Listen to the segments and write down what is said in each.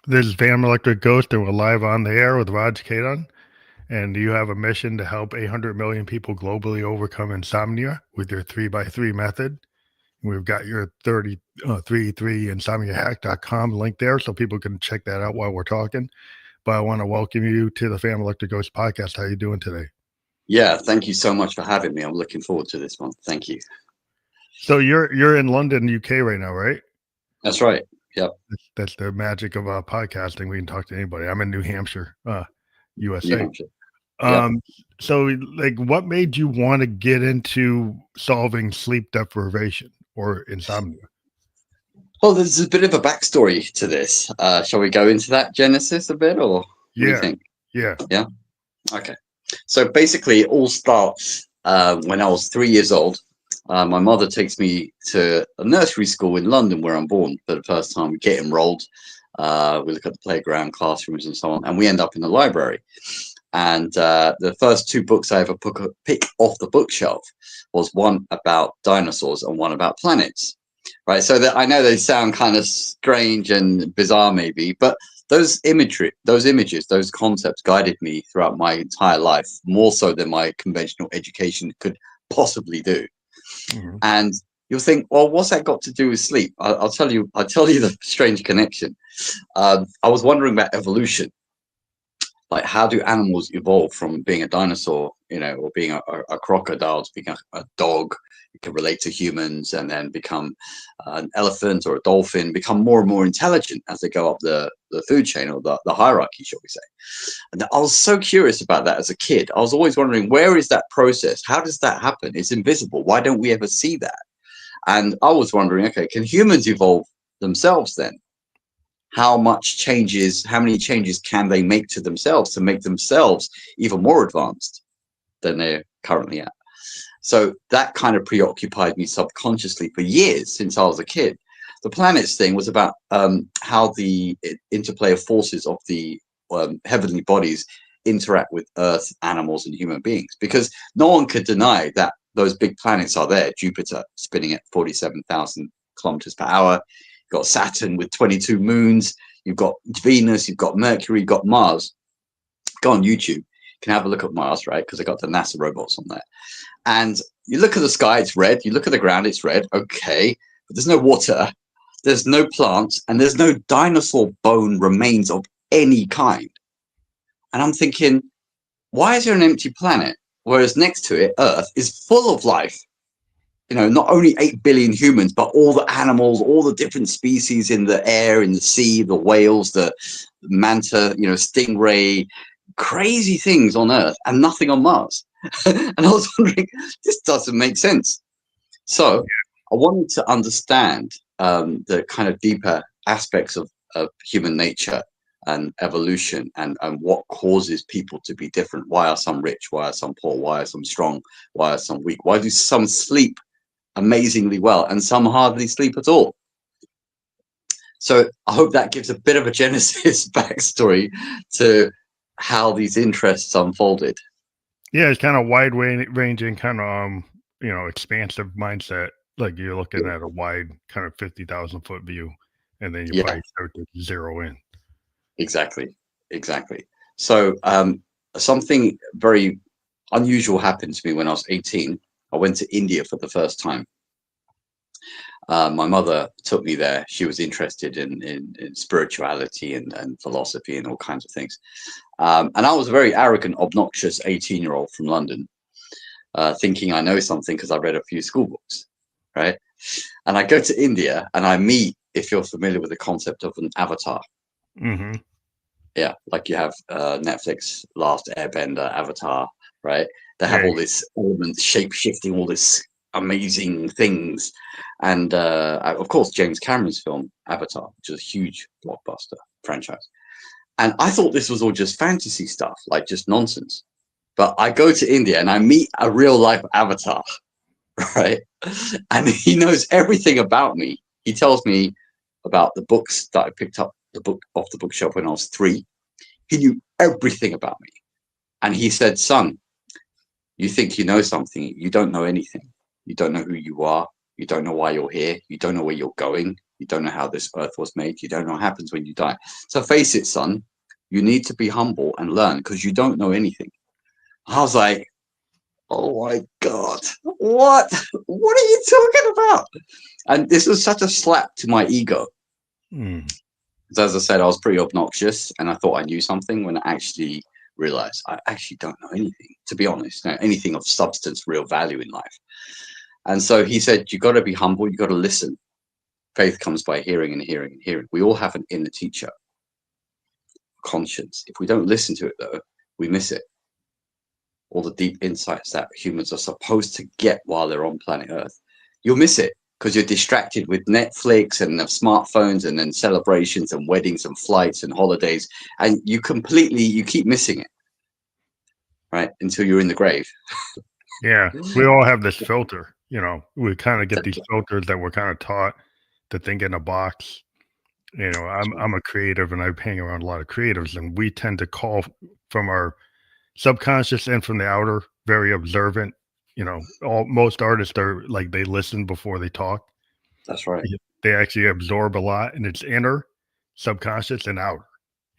This is Van Electric Ghost, and we're live on the air with Raj Khedun. And you have a mission to help 800 million people globally overcome insomnia with your 3x3 method. We've got your 33insomniahack.com link there so people can check that out while we're talking. But I want to welcome you to the Fan Electric Ghost podcast. How you doing today? Yeah, thank you so much for having me. I'm looking forward to this one. Thank you. So you're in London, UK right now, right? That's right. Yep. That's the magic of podcasting. We can talk to anybody. I'm in New Hampshire, New USA. Hampshire. Yep. So like what made you want to get into solving sleep deprivation or insomnia? Well, there's a bit of a backstory to this. Shall we go into that genesis a bit, or what do you think? Yeah. Okay. So basically, it all starts when I was 3 years old. My mother takes me to a nursery school in London where I'm born for the first time. We get enrolled. We look at the playground, classrooms, and so on, and we end up in the library. And the first two books I ever pick off the bookshelf was one about dinosaurs and one about planets. Right. So that I know they sound kind of strange and bizarre, maybe, but those images, those concepts guided me throughout my entire life, more so than my conventional education could possibly do. Mm-hmm. And you'll think, well, what's that got to do with sleep? I'll tell you the strange connection. I was wondering about evolution. Like, how do animals evolve from being a dinosaur, or being a crocodile to being a dog? It can relate to humans and then become an elephant or a dolphin, become more and more intelligent as they go up the food chain, or the hierarchy, shall we say. And I was so curious about that as a kid. I was always wondering, where is that process? How does that happen? It's invisible. Why don't we ever see that? And I was wondering, okay, can humans evolve themselves then? How many changes can they make to themselves to make themselves even more advanced than they're currently at? So that kind of preoccupied me subconsciously for years since I was a kid. The planets thing was about how the interplay of forces of the heavenly bodies interact with Earth, animals, and human beings, because no one could deny that those big planets are there. Jupiter spinning at 47,000 kilometers per hour. You've got Saturn with 22 moons. You've got Venus. You've got Mercury. You've got Mars. Go on YouTube. You can have a look at Mars, right? Because they got the NASA robots on there. And you look at the sky, it's red. You look at the ground, it's red. Okay. But there's no water. There's no plants. And there's no dinosaur bone remains of any kind. And I'm thinking, why is there an empty planet? Whereas next to it, Earth is full of life. Not only 8 billion humans, but all the animals, all the different species in the air, in the sea, the whales, the manta, stingray, crazy things on Earth, and nothing on Mars. And I was wondering, this doesn't make sense. So I wanted to understand the kind of deeper aspects of human nature and evolution, and what causes people to be different. Why are some rich? Why are some poor? Why are some strong? Why are some weak? Why do some sleep amazingly well and some hardly sleep at all? So I hope that gives a bit of a genesis backstory to how these interests unfolded. Yeah, it's kind of wide ranging, kind of expansive mindset. Like you're looking at a wide kind of 50,000 foot view, and then you probably start to zero in. Exactly. So something very unusual happened to me when I was 18. I went to India for the first time. My mother took me there. She was interested in spirituality and philosophy and all kinds of things. And I was a very arrogant, obnoxious 18-year-old from London, thinking I know something because I read a few school books, right? And I go to India and I meet, if you're familiar with the concept of an avatar. Mm-hmm. Yeah, like you have Netflix, Last Airbender, Avatar, right? They have all this elements, shape-shifting, all this amazing things. And of course, James Cameron's film Avatar, which is a huge blockbuster franchise. And I thought this was all just fantasy stuff, like just nonsense. But I go to India and I meet a real life avatar, right? And he knows everything about me. He tells me about the books that I picked up off the bookshelf when I was 3. He knew everything about me. And he said, son, you think you know something. You don't know anything. You don't know who you are. You don't know why you're here. You don't know where you're going. You don't know how this earth was made. You don't know what happens when you die. So face it, son, you need to be humble and learn because you don't know anything. I was like, oh my God, what? What are you talking about? And this was such a slap to my ego. Mm. As I said, I was pretty obnoxious and I thought I knew something when I actually realized I actually don't know anything, to be honest, anything of substance, real value in life. And so he said, you got to be humble. You got to listen. Faith comes by hearing and hearing and hearing. We all have an inner teacher, conscience. If we don't listen to it, though, we miss it. All the deep insights that humans are supposed to get while they're on planet Earth. You'll miss it because you're distracted with Netflix and smartphones and then celebrations and weddings and flights and holidays. And you keep missing it, right? Until you're in the grave. Yeah, we all have this filter, we kind of get these filters that we're kind of taught to think in a box. I'm a creative and I hang around a lot of creatives, and we tend to call from our subconscious and from the outer, very observant. Most artists are like, they listen before they talk. That's right. They actually absorb a lot, and it's inner, subconscious, and outer.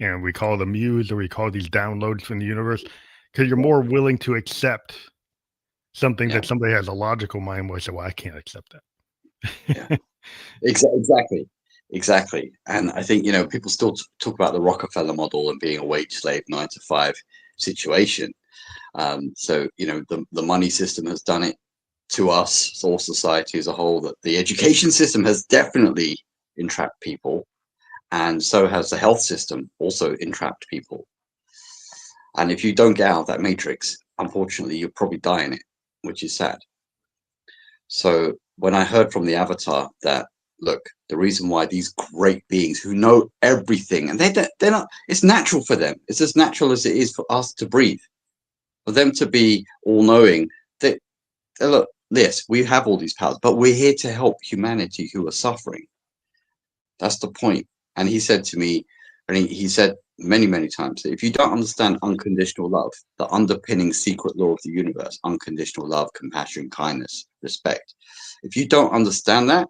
And we call them muse, or we call these downloads from the universe, because you're more willing to accept something that somebody has a logical mind will say, well, I can't accept that. Exactly. And I think, people still talk about the Rockefeller model and being a wage slave 9 to 5 situation. So, the money system has done it to us, all society as a whole, that the education system has definitely entrapped people. And so has the health system also entrapped people. And if you don't get out of that matrix, unfortunately, you'll probably die in it, which is sad. So when I heard from the avatar that, look, the reason why these great beings who know everything, and they're not, it's natural for them. It's as natural as it is for us to breathe. For them to be all knowing, that look, yes, we have all these powers, but we're here to help humanity who are suffering. That's the point. And he said to me, and he said many, many times, that if you don't understand unconditional love, the underpinning secret law of the universe, unconditional love, compassion, kindness, respect, if you don't understand that,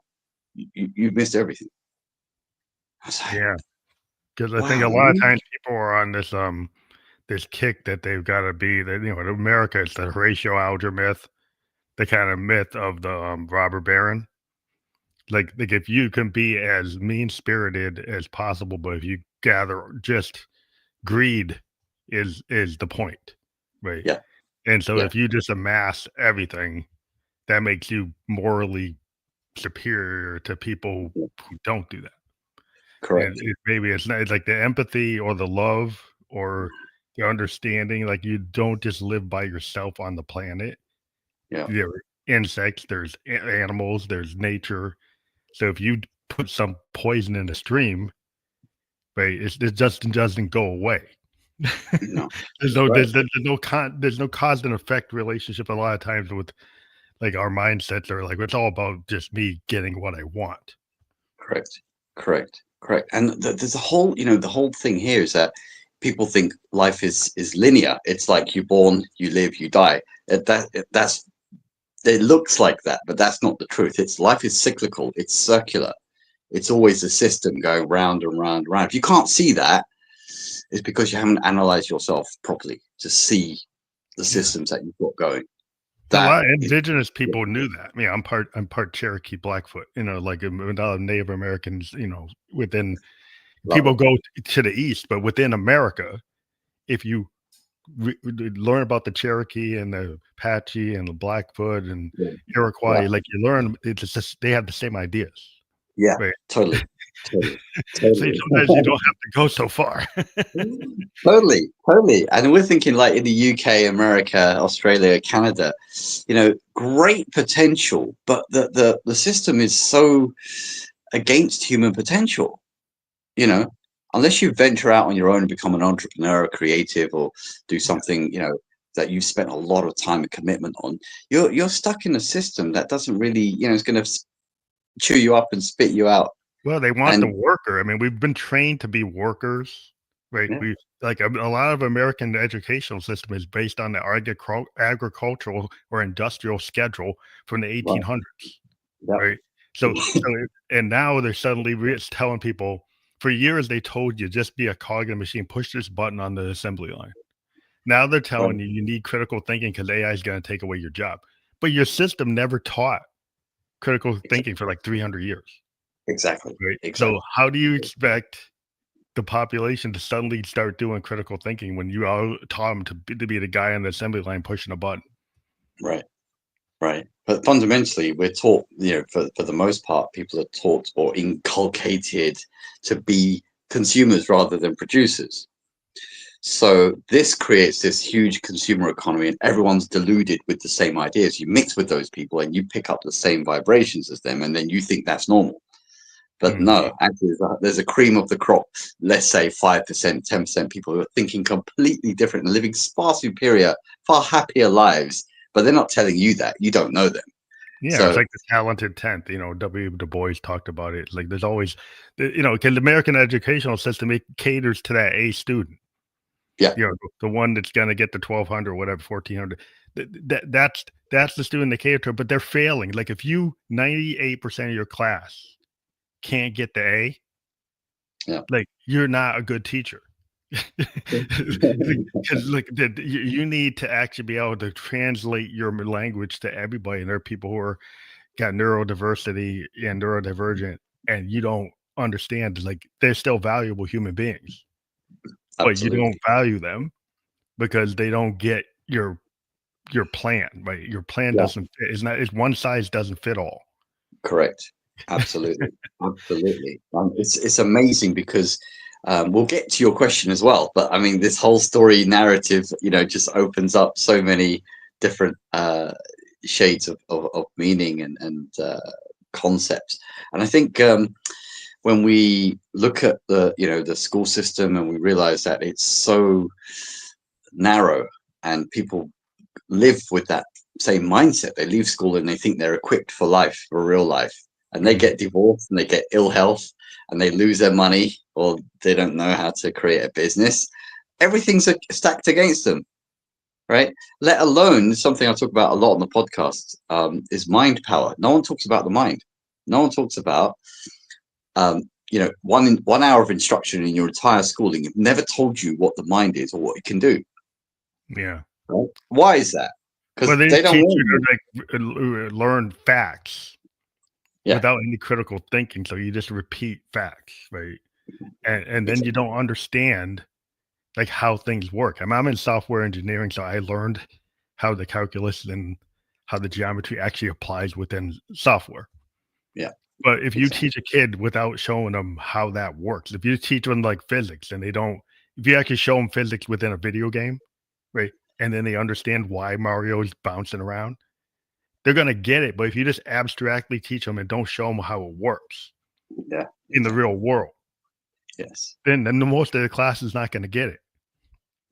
you've missed everything. Like, yeah, because I think a lot of times people are on this kick that they've got to be that, in America, it's the Horatio Alger myth, the kind of myth of the robber baron. Like if you can be as mean spirited as possible, but if you gather just greed is the point, right? yeah, And so if you just amass everything, that makes you morally superior to people who don't do that. correct. And maybe it's not, it's like the empathy or the love or the understanding. Like, you don't just live by yourself on the planet. Yeah, There are insects, there's animals, there's nature. So if you put some poison in a stream, right, it just doesn't go away. no, There's no cause and effect relationship a lot of times with, like, our mindsets are like, it's all about just me getting what I want. correct. And there's a whole, the whole thing here is that people think life is linear. It's like you're born, you live, you die. It looks like that, but that's not the truth. Life is cyclical. It's circular. It's always a system going round and round and round. If you can't see that, it's because you haven't analyzed yourself properly to see the systems that you've got going. A lot of indigenous people knew that. I mean, I'm part Cherokee Blackfoot, like a lot of Native Americans, within people go to the east, but within America, if you learn about the Cherokee and the Apache and the Blackfoot and Iroquois, like, you learn, it's just, they have the same ideas. Yeah, right? totally. So sometimes you don't have to go so far. Totally. And we're thinking, like, in the UK, America, Australia, Canada, great potential, but the system is so against human potential. Unless you venture out on your own and become an entrepreneur, a creative, or do something, that you've spent a lot of time and commitment on, you're stuck in a system that doesn't really, it's going to chew you up and spit you out. Well, they want the worker. I mean, we've been trained to be workers, right? Yeah. We like a lot of American educational system is based on the agricultural or industrial schedule from the 1800s. Yeah. right? And now they're suddenly telling people, for years they told you just be a cog in the machine, push this button on the assembly line. Now they're Right. telling you you need critical thinking because AI is going to take away your job. But your system never taught critical thinking for like 300 years, Exactly. right? Exactly. So how do you expect the population to suddenly start doing critical thinking when you all taught them to be the guy on the assembly line pushing a button? Right. Right. But fundamentally, we're taught, for the most part, people are taught or inculcated to be consumers rather than producers. So this creates this huge consumer economy, and everyone's deluded with the same ideas. You mix with those people and you pick up the same vibrations as them, and then you think that's normal. But Mhm. no, actually, there's a cream of the crop, let's say 5%, 10% people who are thinking completely different and living far superior, far happier lives. But they're not telling you that. You don't know them. Yeah, it's So, like the talented 10th, W. Du Bois talked about it. Like there's always, because the American educational system, it caters to that A student, yeah, the one that's going to get the 1200, whatever, 1400. That's the student they cater to, but they're failing. Like if you 98% of your class can't get the A, yeah, like you're not a good teacher. Because like you need to actually be able to translate your language to everybody, and there are people who are got neurodiversity and neurodivergent, and you don't understand, like they're still valuable human beings, but you don't absolutely. value them because they don't get your plan, right? Your plan Yeah, doesn't fit. It's one size doesn't fit all. correct. Absolutely. Absolutely. It's amazing because we'll get to your question as well. But I mean, this whole story narrative, just opens up so many different shades of meaning and concepts. And I think when we look at the school system and we realize that it's so narrow and people live with that same mindset. They leave school and they think they're equipped for life, for real life. And they Mhm. get divorced and they get ill health and they lose their money or they don't know how to create a business. Everything's stacked against them, right? Let alone something I talk about a lot on the podcast is mind power. No one talks about the mind. No one talks about, 1 hour of instruction in your entire schooling. It never told you what the mind is or what it can do. Yeah. Right? Why is that? Well, Because they they just don't teach want you you. to like learn facts Yeah, without any critical thinking. So you just repeat facts, right? And then you exactly. don't understand like how things work. I'm in software engineering, so I learned how the calculus and how the geometry actually applies within software. Yeah, But if you exactly. teach a kid without showing them how that works, if you teach them like physics and if you actually show them physics within a video game, right? And then they understand why Mario's bouncing around, they're going to get it. But if you just abstractly teach them and don't show them how it works Yeah, in the exactly. real world, Yes, then the most of the class is not going to get it.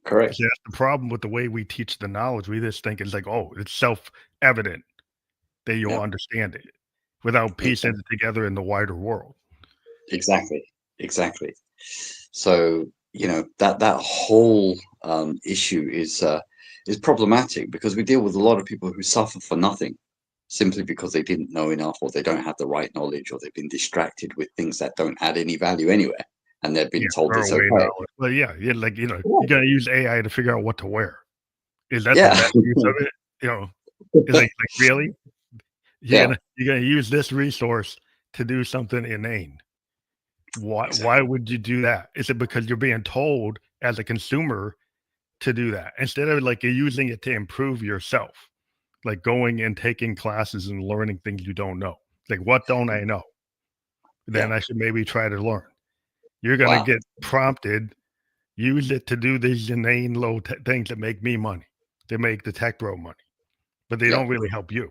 correct. See, that's the problem with the way we teach the knowledge. We just think it's like, oh, it's self-evident that you'll Yeah, understand it without piecing exactly. it together in the wider world. Exactly. Exactly. So that whole issue is problematic because we deal with a lot of people who suffer for nothing simply because they didn't know enough or they don't have the right knowledge or they've been distracted with things that don't add any value anywhere and they've Yeah, been told throw it's away okay. knowledge. Well, yeah, like, Yeah. you're gonna use AI to figure out what to wear. Is that the Yeah. best use of it? You know, it's like, really? Yeah. You're gonna use this resource to do something inane. Why Exactly. would you do that? Is it because you're being told as a consumer to do that instead of like you're using it to improve yourself, like going and taking classes and learning things you don't know. Like, what don't I know? Yeah. Then I should maybe try to learn. You're gonna Wow. get prompted, use it to do these inane low things that make me money, that make the tech bro money, but they Yeah. don't really help you.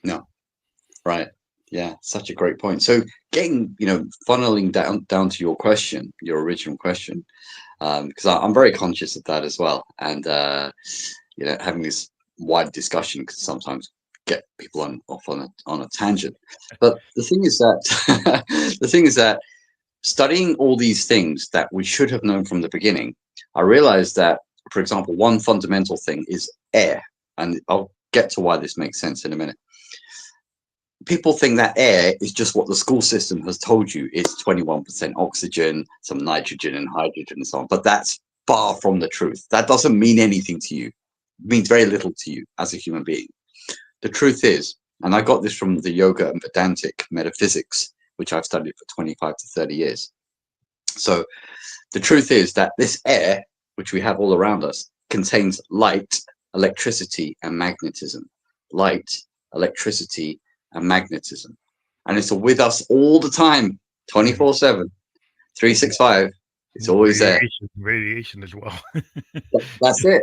No. Right. Yeah, such a great point. So getting, funneling down to your question, your original question, because I'm very conscious of that as well. And having this wide discussion can sometimes get people off on a tangent. But the thing is that the thing is that studying all these things that we should have known from the beginning, I realized that, for example, one fundamental thing is air, and I'll get to why this makes sense in a minute. people think that air is just what the school system has told you. It's 21% oxygen, some nitrogen and hydrogen and so on. But that's far from the truth. That doesn't mean anything to you. It means very little to you as a human being. The truth is, and I got this from the yoga and Vedantic metaphysics, which I've studied for 25 to 30 years. So the truth is that this air, which we have all around us, contains light, electricity, and magnetism. Light, electricity, and magnetism. And it's with us all the time, 24/7, 365. It's always there. Radiation as well. That's it.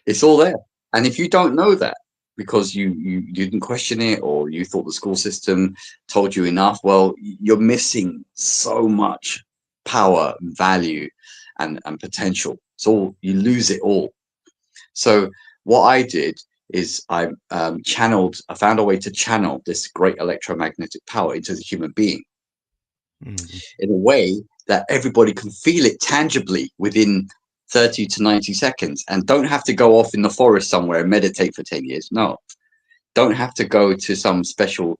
It's all there. And if you don't know that, because you didn't question it, or you thought the school system told you enough, well, you're missing so much power, value, and potential. So you lose it all. So what I did is I found a way to channel this great electromagnetic power into the human being in a way that everybody can feel it tangibly within 30 to 90 seconds, and don't have to go off in the forest somewhere and meditate for 10 years. No, don't have to go to some special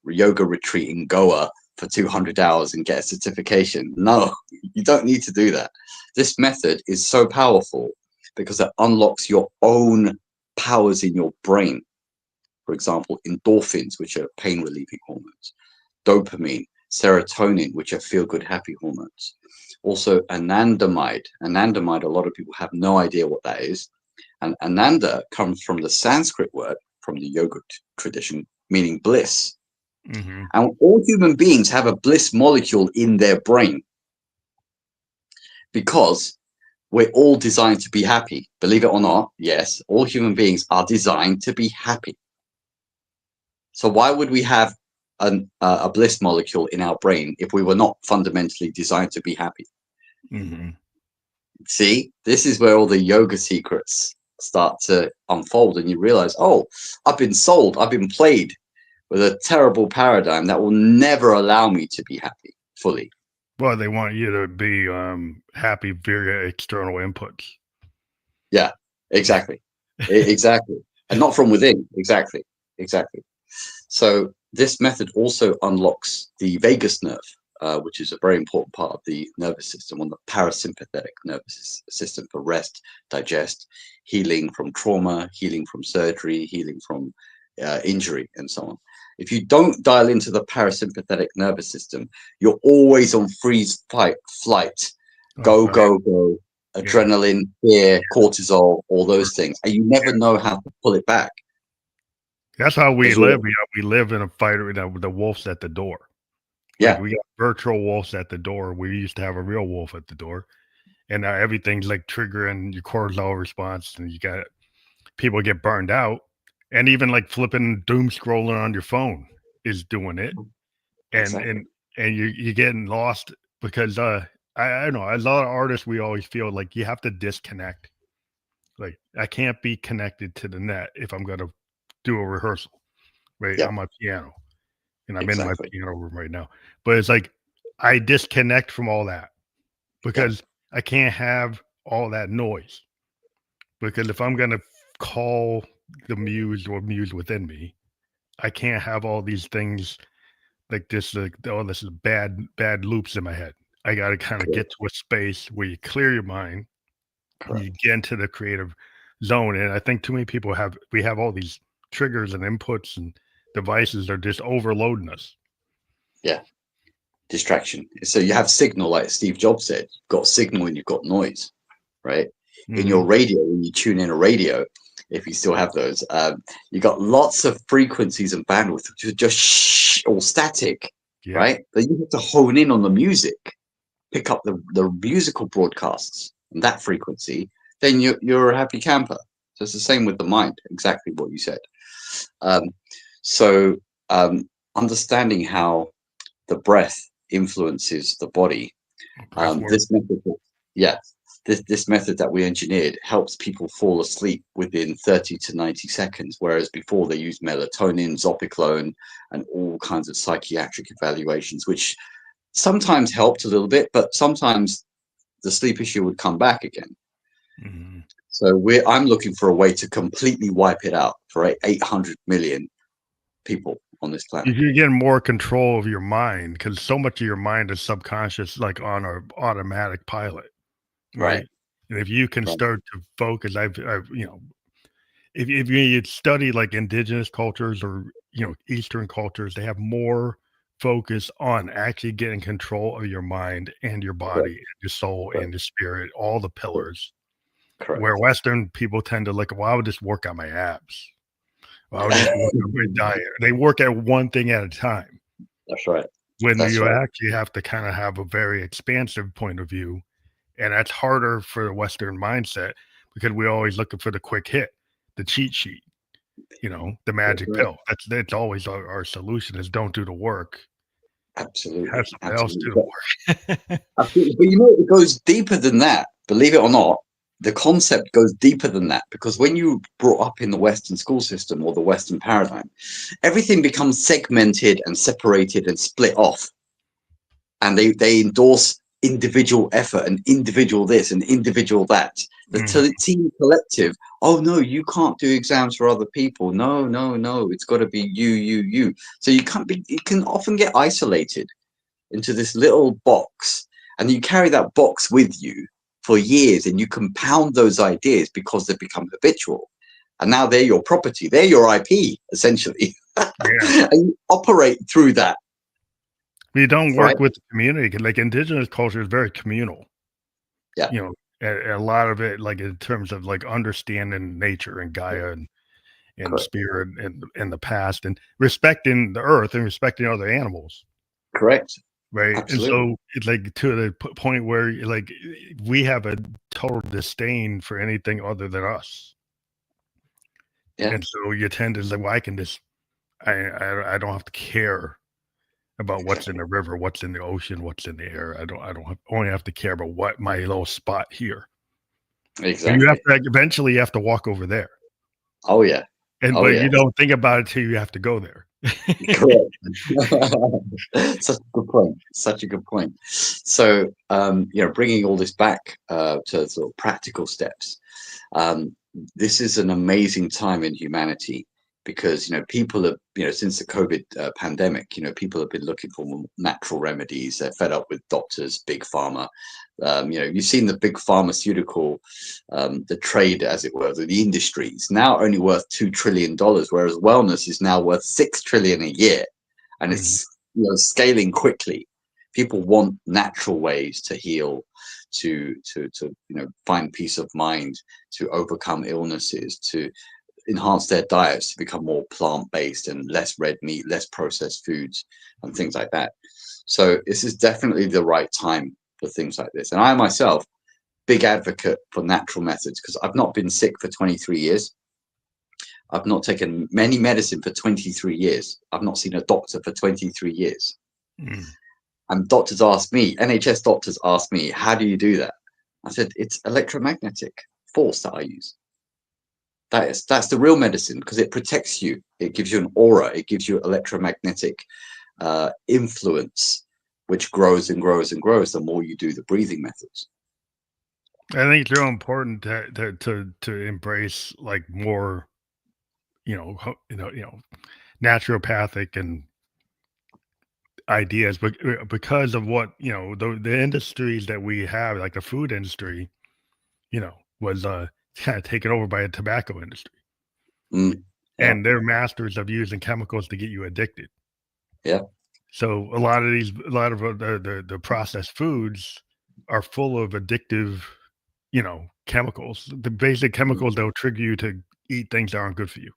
yoga retreat in Goa for 200 hours and get a certification. No, you don't need to do that. This method is so powerful because it unlocks your own powers in your brain. For example, endorphins, which are pain relieving hormones, dopamine, serotonin, which are feel good, happy hormones. Also, anandamide. Anandamide, a lot of people have no idea what that is. And ananda comes from the Sanskrit word from the yoga tradition, meaning bliss. And all human beings have a bliss molecule in their brain because we're all designed to be happy. Believe it or not, yes, all human beings are designed to be happy. So why would we have a bliss molecule in our brain if we were not fundamentally designed to be happy? See, this is where all the yoga secrets start to unfold, and you realize, oh, I've been sold, I've been played with a terrible paradigm that will never allow me to be happy fully. Well, they want you to be happy via external inputs. Yeah, exactly. Exactly. And not from within. Exactly. So this method also unlocks the vagus nerve, which is a very important part of the nervous system, on the parasympathetic nervous system for rest, digest, healing from trauma, healing from surgery, healing from injury, and so on. If you don't dial into the parasympathetic nervous system, you're always on freeze, fight, flight, go, adrenaline, fear, cortisol, all those things. And you never know how to pull it back. That's how we live. We live in a fight with the wolves at the door. Yeah. Like we got virtual wolves at the door. We used to have a real wolf at the door. And now everything's like triggering your cortisol response, and you got people get burned out. And even like flipping doom scrolling on your phone is doing it. And you're getting lost because I know a lot of artists, we always feel like you have to disconnect. Like I can't be connected to the net if I'm gonna do a rehearsal, right? On my piano. And I'm in my piano room right now. But it's like I disconnect from all that because I can't have all that noise. Because if I'm gonna call the muse or muse within me, I can't have all these things like this, oh, this is bad loops in my head. I got to kind of get to a space where you clear your mind, you get into the creative zone. And I think too many people we have all these triggers and inputs and devices are just overloading us. Yeah. Distraction. So you have signal, like Steve Jobs said, you've got signal and you've got noise, right? In your radio, when you tune in a radio, if you still have those, you got lots of frequencies and bandwidth, which are just all static, right? But you have to hone in on the music, pick up the musical broadcasts and that frequency, then you're a happy camper. So it's the same with the mind, exactly what you said. Understanding how the breath influences the body. This method that we engineered helps people fall asleep within 30 to 90 seconds, whereas before they used melatonin, zopiclone, and all kinds of psychiatric evaluations, which sometimes helped a little bit, but sometimes the sleep issue would come back again. So I'm looking for a way to completely wipe it out for 800 million people on this planet. You get more control of your mind because so much of your mind is subconscious, like on a automatic pilot, Right. right? And if you can Right. start to focus, if you study like indigenous cultures or Eastern cultures, they have more focus on actually getting control of your mind and your body Correct. and your soul Correct. and your spirit, all the Correct. pillars. Where Correct. Western people tend to look, well, I would just work on my abs. Well, I would just work on my diet. They work at one thing at a time. That's right. When That's you right. actually have to kind of have a very expansive point of view, and that's harder for the Western mindset because we're always looking for the quick hit, the cheat sheet, the That's magic right. pill. That's always our solution is don't do the work. Have Absolutely. somebody else do Absolutely. the work. Absolutely. But it goes deeper than that. Believe it or not, the concept goes deeper than that because when you brought up in the Western school system or the Western paradigm, everything becomes segmented and separated and split off. And they endorse individual effort and individual this and individual that. The team collective, oh no, you can't do exams for other people. No, no, no. It's got to be you. So you can often get isolated into this little box, and you carry that box with you for years, and you compound those ideas because they become habitual, and now they're your property, they're your IP essentially. Yeah. And you operate through that. You don't Right. work with the community. Like indigenous culture is very communal. Yeah. A lot of it, like in terms of like understanding nature and Gaia and Correct. spirit and the past and respecting the earth and respecting other animals. Correct. Right. And Absolutely. so it's like to the point where like we have a total disdain for anything other than us. Yeah. And so you tend to like, well, I can just, I don't have to care about what's in Exactly. the river, what's in the ocean, what's in the air. Only have to care about what my little spot here. And you have Exactly. to like, eventually you have to walk over there. Oh yeah. But Yeah. you don't think about it till you have to go there. Correct. Such a good point. Such a good point. So, bringing all this back to sort of practical steps. This is an amazing time in humanity because people have since the COVID pandemic, people have been looking for more natural remedies. They're fed up with doctors, big pharma. You've seen the big pharmaceutical, the trade, as it were, the industry is now only worth $2 trillion, whereas wellness is now worth $6 trillion a year, and it's scaling quickly. People want natural ways to heal, to find peace of mind, to overcome illnesses, to enhance their diets to become more plant-based and less red meat, less processed foods and things like that. So this is definitely the right time for things like this. And I myself, big advocate for natural methods because I've not been sick for 23 years. I've not taken many medicine for 23 years. I've not seen a doctor for 23 years. And doctors ask me, NHS doctors ask me, how do you do that? I said, it's electromagnetic force that I use. That's the real medicine because it protects you. It gives you an aura. It gives you electromagnetic influence, which grows and grows and grows the more you do the breathing methods. I think it's real important to embrace like more, naturopathic and ideas, but because of what the industries that we have, like the food industry, was kind of taken over by a tobacco industry, Yeah. and they're masters of using chemicals to get you addicted. Yeah. So a lot of the processed foods are full of addictive, chemicals. The basic chemicals that will trigger you to eat things that aren't good for you.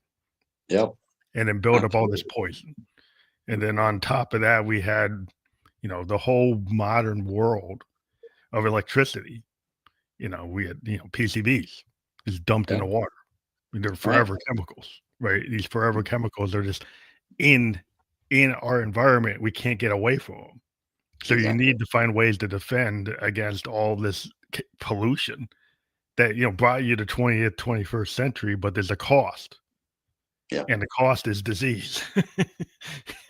Yeah. And then build up all this Absolutely. poison. And then on top of that, we had, the whole modern world of electricity. We had, PCBs is dumped in Yeah. the water. They're Right. forever chemicals, right? These forever chemicals are just in our environment. We can't get away from them. So you Exactly. need to find ways to defend against all this pollution that brought you to 20th, 21st century, but there's a cost. Yeah. And the cost is disease.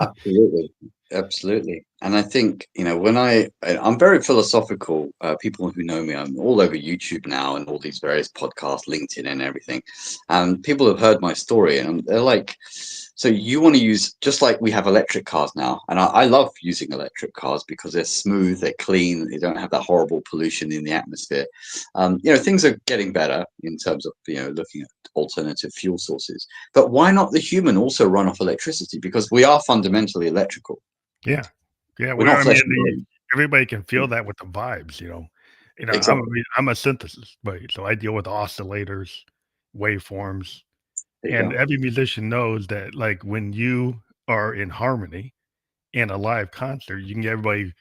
Absolutely. Absolutely. And I think, when I'm very philosophical. People who know me, I'm all over YouTube now and all these various podcasts, LinkedIn and everything. And people have heard my story and they're like, so you want to use, just like we have electric cars now. And I love using electric cars because they're smooth, they're clean, they don't have that horrible pollution in the atmosphere. Things are getting better in terms of, looking at alternative fuel sources. But why not the human also run off electricity? Because we are fundamentally electrical. Yeah. Yeah, We're well, not I flesh mean, and bone. everybody can feel that with the vibes, you know? Exactly. I'm a synthesis, right? So I deal with oscillators, waveforms, There you and go. every musician knows that, like, when you are in harmony in a live concert, you can get everybody,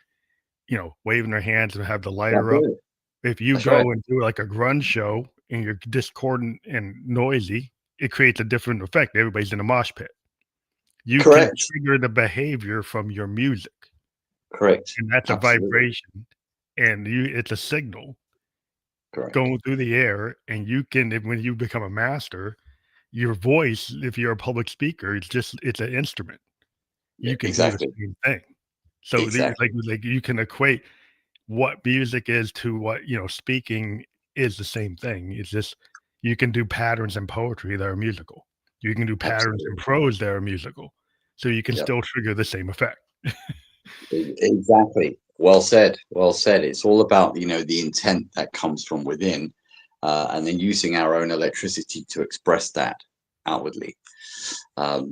waving their hands and have the That's lighter up. it. If you That's right. go and do, like, a grunge show and you're discordant and noisy, it creates a different effect. Everybody's in a mosh pit. You can Correct. trigger the behavior from your music, Correct. and that's a Absolutely. vibration, and it's a signal Correct. going through the air, and when you become a master, your voice, if you're a public speaker, it's an instrument. Yeah, You can do the exactly. same thing. So the Exactly. like, you can equate what music is to what, speaking is the same thing. It's just you can do patterns in poetry that are musical. You can do patterns in Absolutely. prose that are musical. So you can Yeah. still trigger the same effect. Exactly. Well said. Well said. It's all about, the intent that comes from within, and then using our own electricity to express that outwardly.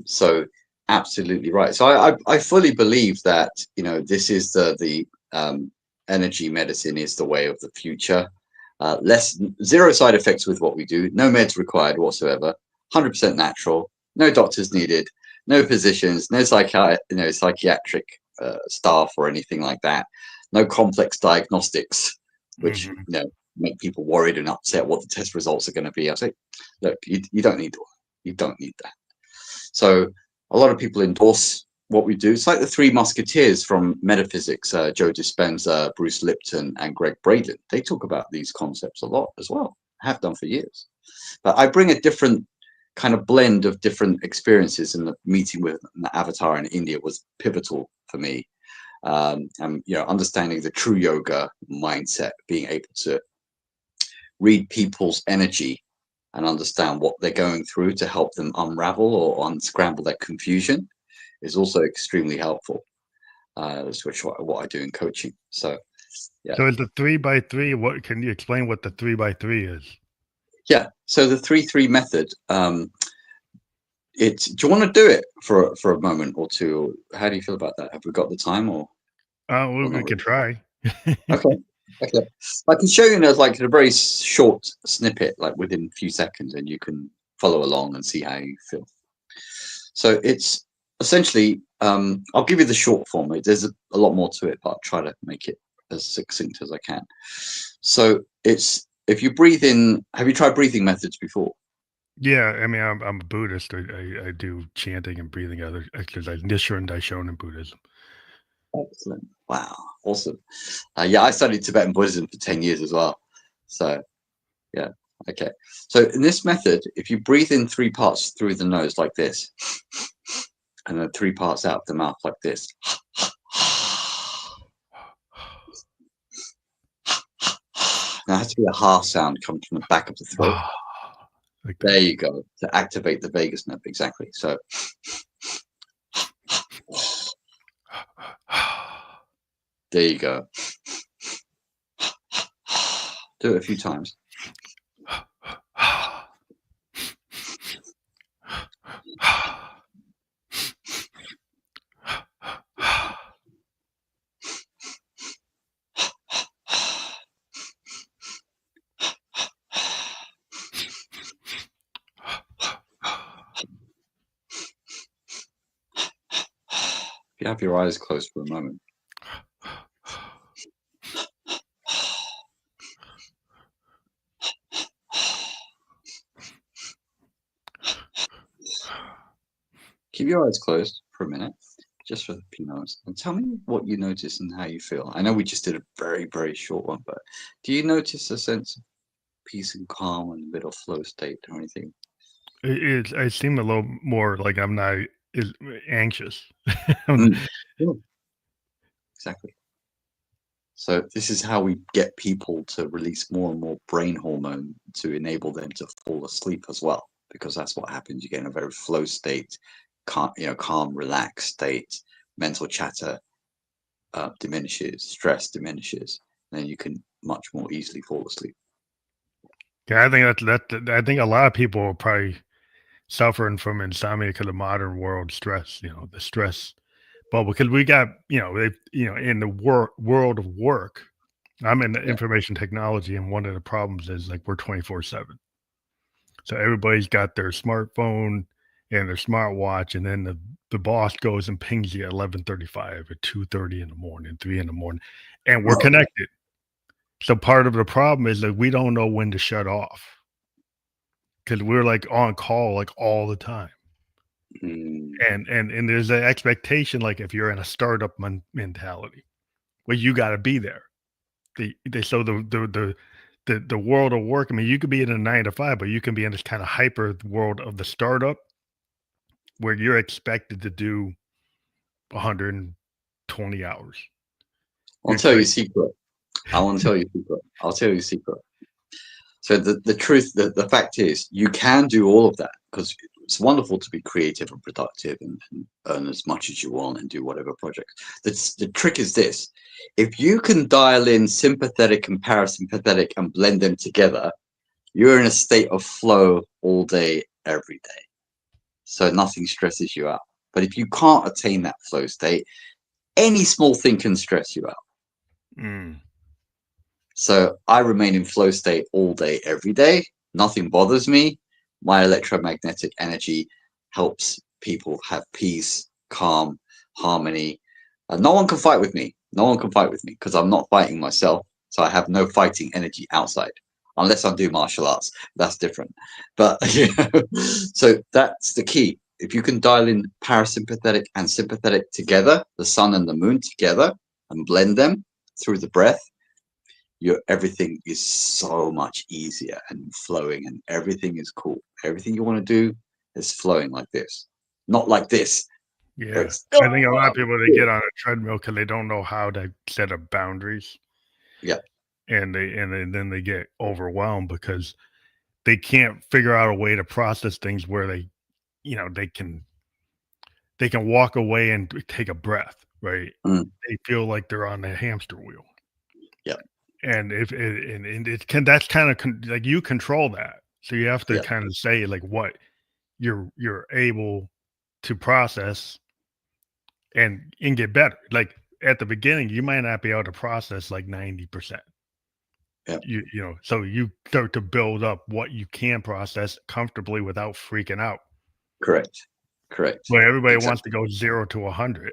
So absolutely right. So I fully believe that, this is the energy medicine is the way of the future. Less zero side effects with what we do. No meds required whatsoever. 100% natural. No doctors needed. No physicians. No psychiatric staff or anything like that. No complex diagnostics, which Mhm. make people worried and upset what the test results are going to be. I say, look, you don't need to. You don't need that. So a lot of people endorse what we do. It's like the Three Musketeers from metaphysics: Joe Dispenza, Bruce Lipton, and Greg Braden. They talk about these concepts a lot as well. Have done for years. But I bring a different kind of blend of different experiences, and the meeting with an avatar in India was pivotal for me. And understanding the true yoga mindset, being able to read people's energy and understand what they're going through to help them unravel or unscramble that confusion is also extremely helpful. Which what I do in coaching. So yeah, So is the 3 by 3, what can you explain what the 3 by 3 is? yeah. So the 3-3 method. Do you want to do it for a moment or two? How do you feel about that? Have we got the time or We not can really? try. Okay. Okay. I can show you like a very short snippet, like within a few seconds, and you can follow along and see how you feel. So it's essentially, I'll give you the short form. There's a lot more to it, but I'll try to make it as succinct as I can. So it's if you breathe in. Have you tried breathing methods before? Yeah, I mean, I'm a Buddhist. I do chanting and breathing other exercise, Nichiren Daishonin Buddhism. Excellent. Wow. Awesome. Yeah, I studied Tibetan Buddhism for 10 years as well. So yeah. Okay. So in this method, if you breathe in 3 parts through the nose like this, and then 3 parts out the mouth like this. Now it has to be a ha sound coming from the back of the throat. Like There that. you go, to activate the vagus nerve. Exactly. So there you go. Do it a few times. If you have your eyes closed for a moment. Keep your eyes closed for a minute, just for a few moments, and tell me what you notice and how you feel. I know we just did a very, very short one, but do you notice a sense of peace and calm and a bit of flow state or anything? I seem a little more like I'm not as anxious. I'm Mm. Cool. exactly. So this is how we get people to release more and more brain hormone to enable them to fall asleep as well, because that's what happens. You get in a very flow state, calm, relaxed state. Mental chatter diminishes, stress diminishes, then you can much more easily fall asleep. Yeah, I think I think a lot of people are probably suffering from insomnia because of modern world stress. The stress bubble because we got in the world of work. I'm in the Yeah. information technology, and one of the problems is like we're 24/7. So everybody's got their smartphone and their smartwatch, and then the boss goes and pings you at 11:35 or 2:30 in the morning, 3 in the morning, and we're connected. So part of the problem is that we don't know when to shut off because we're like on call like all the time. Mm. And there's an expectation, like if you're in a startup mentality, well, you got to be there. So the world of work. I mean, you could be in a 9 to 5, but you can be in this kind of hyper world of the startup where you're expected to do 120 hours. I'll It's tell you a like, secret. I want to tell you a secret. I'll tell you a secret. So the truth, the fact is, you can do all of that because it's wonderful to be creative and productive and earn as much as you want and do whatever projects. The trick is this: if you can dial in sympathetic and parasympathetic and blend them together, you're in a state of flow all day, every day. So nothing stresses you out. But if you can't attain that flow state, any small thing can stress you out. mm, So I remain in flow state all day, every day. Nothing bothers me. My electromagnetic energy helps people have peace, calm, harmony. No one can fight with me. No one can fight with me because I'm not fighting myself. So I have no fighting energy outside, unless I do martial arts. That's different. But so that's the key. If you can dial in parasympathetic and sympathetic together, the sun and the moon together, and blend them through the breath, everything is so much easier and flowing, and everything is cool. Everything you want to do is flowing like this, not like this. yeah. It's I think a lot of people, they get on a treadmill because they don't know how to set up boundaries, yeah, and then they get overwhelmed because they can't figure out a way to process things where they can walk away and take a breath, right? mm, They feel like they're on the hamster wheel. yeah, And if it and it can that's kind of like you control that. So you have to yeah, kind of say like what you're able to process and get better. Like at the beginning, you might not be able to process like 90%. yeah. So you start to build up what you can process comfortably without freaking out. Correct, correct, But everybody wants to exactly. go 0 to 100.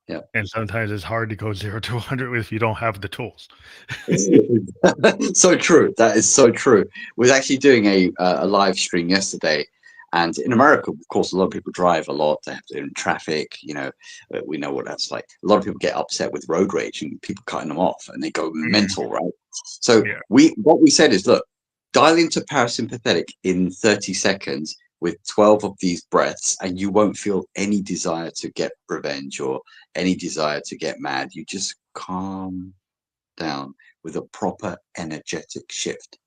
Yeah. And sometimes it's hard to go 0 to 100 if you don't have the tools. So true. That is so true. We was actually doing a live stream yesterday, and in America, of course, a lot of people drive a lot. They have to in traffic. We know what that's like. A lot of people get upset with road rage and people cutting them off, and they go Mm, mental, right? So yeah. what we said is, look, dial into parasympathetic in 30 seconds with 12 of these breaths, and you won't feel any desire to get revenge or any desire to get mad. You just calm down with a proper energetic shift.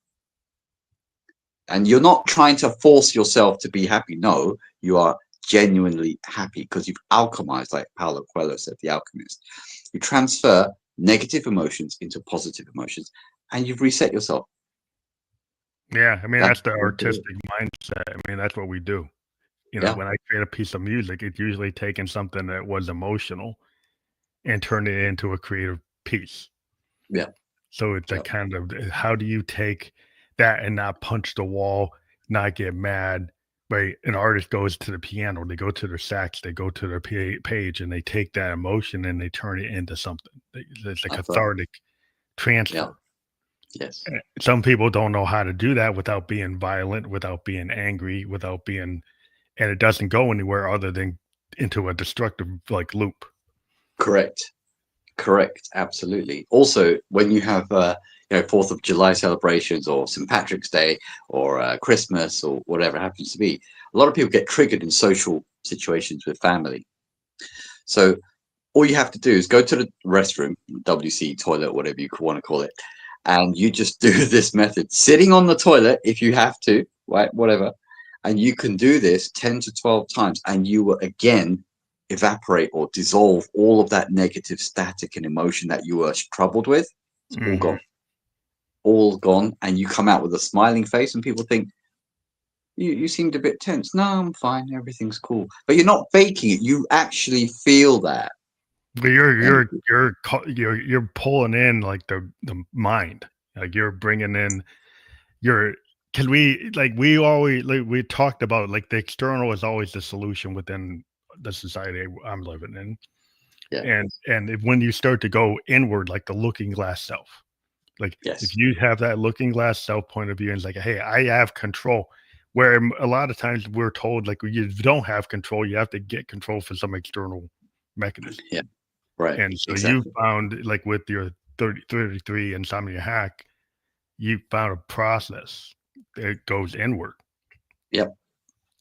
And you're not trying to force yourself to be happy. No, you are genuinely happy because you've alchemized, like Paulo Coelho said, the alchemist. You transfer negative emotions into positive emotions and you've reset yourself. Yeah. I mean, That's that's the artistic mindset. I mean, that's what we do. yeah, When I create a piece of music, it's usually taking something that was emotional and turn it into a creative piece. yeah, So it's yeah. that kind of how do you take that and not punch the wall, not get mad, right? An artist goes to the piano, they go to their sax, they go to their page, and they take that emotion and they turn it into something. It's a That's right. cathartic Yeah, transfer. yes, Some people don't know how to do that without being violent, without being angry, and it doesn't go anywhere other than into a destructive like loop. correct. Correct, absolutely. Also, when you have 4th of July celebrations or St. Patrick's Day or Christmas or whatever it happens to be, a lot of people get triggered in social situations with family. So all you have to do is go to the restroom, WC, toilet, whatever you want to call it, and you just do this method, sitting on the toilet if you have to, right? Whatever. And you can do this 10 to 12 times, and you will again evaporate or dissolve all of that negative static and emotion that you were troubled with. It's all Mhm. gone. All gone. And you come out with a smiling face, and people think, you seemed a bit tense. No, I'm fine. Everything's cool. But you're not faking it. You actually feel that. But And you're pulling in like the mind, like you're bringing in your. Can we like we always like we talked about like the external is always the solution within the society I'm living in, yeah, and when you start to go inward, like the looking glass self, like if yes. you have that looking glass self point of view and it's like, hey, I have control. Where a lot of times we're told like you don't have control, you have to get control for some external mechanism. Yeah, right. And so you Exactly. found, like with your 33 Insomnia Hack, you found a process that goes inward. Yep.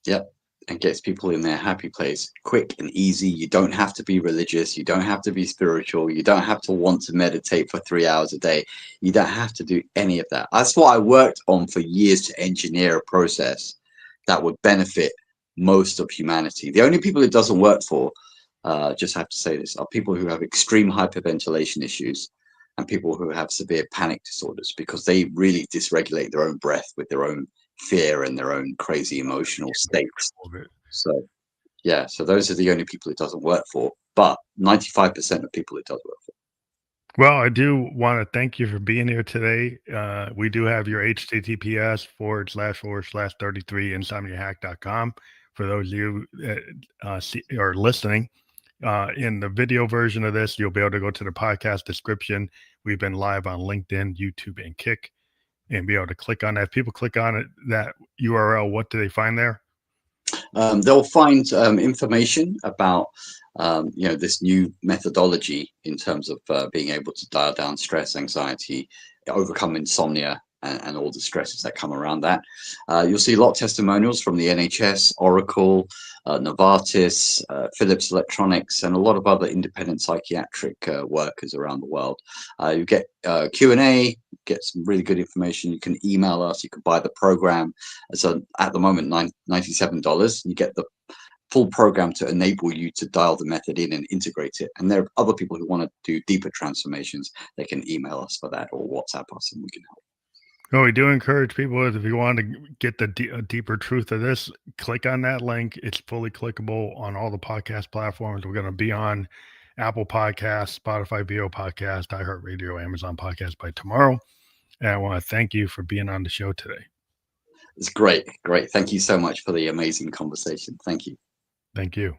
Yep. And gets people in their happy place quick and easy. You don't have to be religious. You don't have to be spiritual. You don't have to want to meditate for 3 hours a day. You don't have to do any of that. That's what I worked on for years, to engineer a process that would benefit most of humanity. The only people it doesn't work for, just have to say this, are people who have extreme hyperventilation issues and people who have severe panic disorders, because they really dysregulate their own breath with their own fear and their own crazy emotional states. So yeah, so those are the only people it doesn't work for, but 95% of people it does work for. Well, I do want to thank you for being here today. We do have your https://33 insomniahack.com for those of you that are listening. In the video version of this, you'll be able to go to the podcast description. We've been live on LinkedIn, YouTube, and Kick, and be able to click on that. If people click on it, that URL, what do they find there? They'll find information about this new methodology in terms of being able to dial down stress, anxiety, overcome insomnia, and all the stresses that come around that. You'll see a lot of testimonials from the NHS, Oracle, Novartis, Philips Electronics, and a lot of other independent psychiatric workers around the world. You get Q&A, get some really good information. You can email us, you can buy the program. So at the moment, $97, you get the full program to enable you to dial the method in and integrate it. And there are other people who want to do deeper transformations. They can email us for that or WhatsApp us, and we can help. No, we do encourage people, if you want to get the deeper truth of this, click on that link. It's fully clickable on all the podcast platforms. We're going to be on Apple Podcasts, Spotify, VO Podcast, iHeartRadio, Amazon Podcast by tomorrow. And I want to thank you for being on the show today. It's great. Great. Thank you so much for the amazing conversation. Thank you. Thank you.